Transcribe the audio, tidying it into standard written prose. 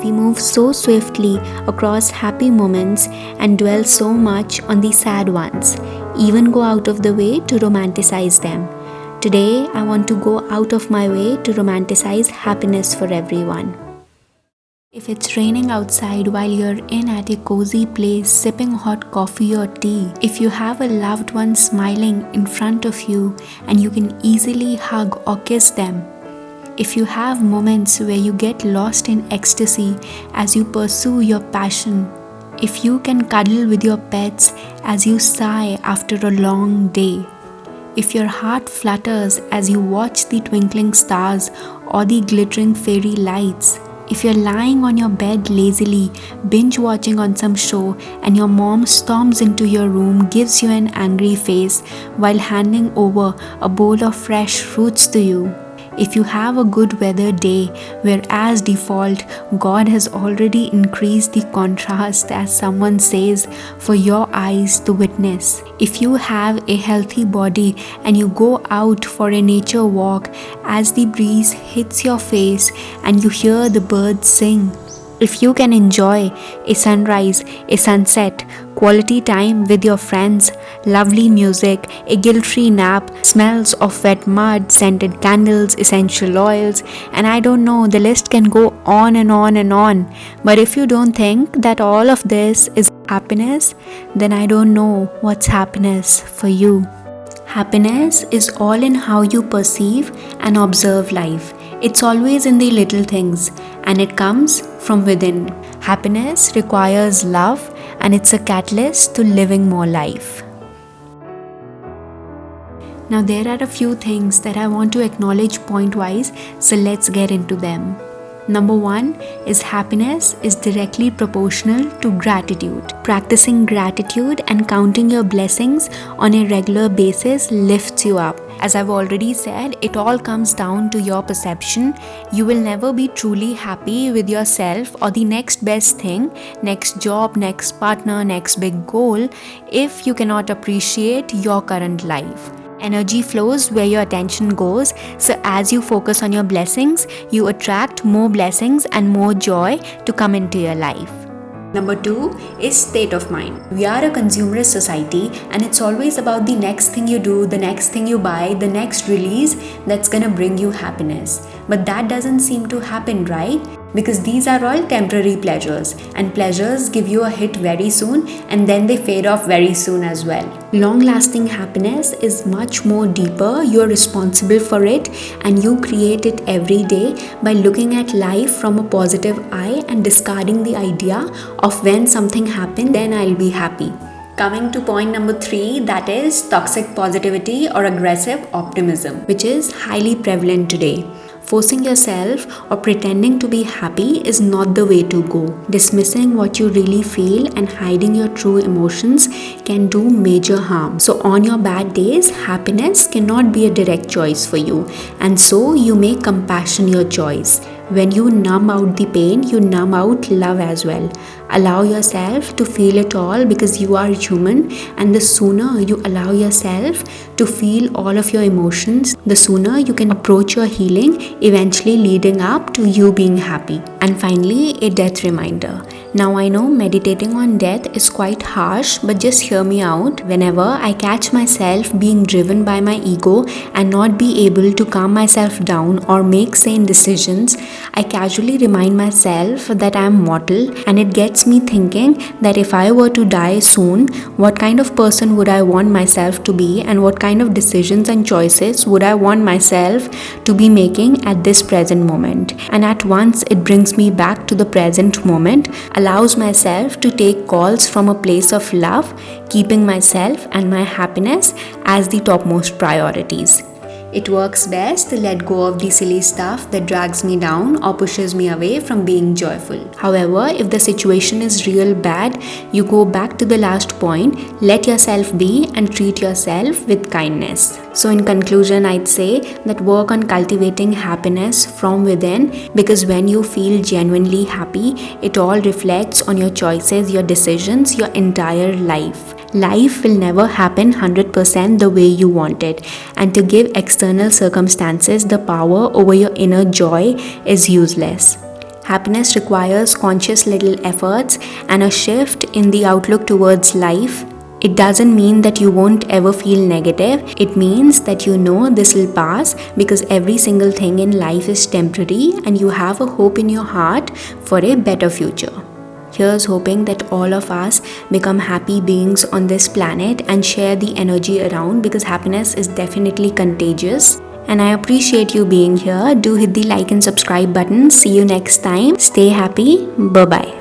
We move so swiftly across happy moments and dwell so much on the sad ones, even go out of the way to romanticize them. Today, I want to go out of my way to romanticize happiness for everyone. If it's raining outside while you're in at a cozy place sipping hot coffee or tea, if you have a loved one smiling in front of you and you can easily hug or kiss them, if you have moments where you get lost in ecstasy as you pursue your passion, if you can cuddle with your pets as you sigh after a long day, if your heart flutters as you watch the twinkling stars or the glittering fairy lights, if you're lying on your bed lazily, binge watching on some show and your mom storms into your room, gives you an angry face while handing over a bowl of fresh fruits to you, if you have a good weather day where as default God has already increased the contrast as someone says for your eyes to witness, if you have a healthy body and you go out for a nature walk as the breeze hits your face and you hear the birds sing, if you can enjoy a sunrise, a sunset, quality time with your friends, lovely music, a guilt-free nap, smells of wet mud, scented candles, essential oils, and I don't know, the list can go on and on and on. But if you don't think that all of this is happiness, then I don't know what's happiness for you. Happiness is all in how you perceive and observe life. It's always in the little things and it comes from within. Happiness requires love and it's a catalyst to living more life. Now there are a few things that I want to acknowledge point-wise, so let's get into them. Number 1 is happiness is directly proportional to gratitude. Practicing gratitude and counting your blessings on a regular basis lifts you up. As I've already said, it all comes down to your perception. You will never be truly happy with yourself or the next best thing, next job, next partner, next big goal, if you cannot appreciate your current life. Energy flows where your attention goes, so as you focus on your blessings, you attract more blessings and more joy to come into your life. Number 2 is state of mind. We are a consumerist society and it's always about the next thing you do, the next thing you buy, the next release that's gonna bring you happiness. But that doesn't seem to happen, right? Because these are all temporary pleasures and pleasures give you a hit very soon and then they fade off very soon as well. Long-lasting happiness is much more deeper. You're responsible for it and you create it every day by looking at life from a positive eye and discarding the idea of when something happened, then I'll be happy. Coming to point number 3, that is toxic positivity or aggressive optimism, which is highly prevalent today. Forcing yourself or pretending to be happy is not the way to go. Dismissing what you really feel and hiding your true emotions can do major harm. So on your bad days, happiness cannot be a direct choice for you, and so you make compassion your choice. When you numb out the pain, you numb out love as well. Allow yourself to feel it all because you are human, and the sooner you allow yourself to feel all of your emotions, the sooner you can approach your healing, eventually leading up to you being happy. And finally, a death reminder. Now I know meditating on death is quite harsh, but just hear me out. Whenever I catch myself being driven by my ego and not be able to calm myself down or make sane decisions, I casually remind myself that I am mortal, and it gets me thinking that if I were to die soon, what kind of person would I want myself to be and what kind of decisions and choices would I want myself to be making at this present moment. And at once it brings me back to the present moment, allows myself to take calls from a place of love, keeping myself and my happiness as the topmost priorities. It works best to let go of the silly stuff that drags me down or pushes me away from being joyful. However, if the situation is real bad, you go back to the last point, let yourself be and treat yourself with kindness. So in conclusion, I'd say that work on cultivating happiness from within, because when you feel genuinely happy, it all reflects on your choices, your decisions, your entire life. Life will never happen 100% the way you want it, and to give external circumstances the power over your inner joy is useless. Happiness requires conscious little efforts and a shift in the outlook towards life. It doesn't mean that you won't ever feel negative. It means that you know this will pass, because every single thing in life is temporary and you have a hope in your heart for a better future. Here's hoping that all of us become happy beings on this planet and share the energy around, because happiness is definitely contagious. And I appreciate you being here. Do hit the like and subscribe button. See you next time. Stay happy. Bye bye.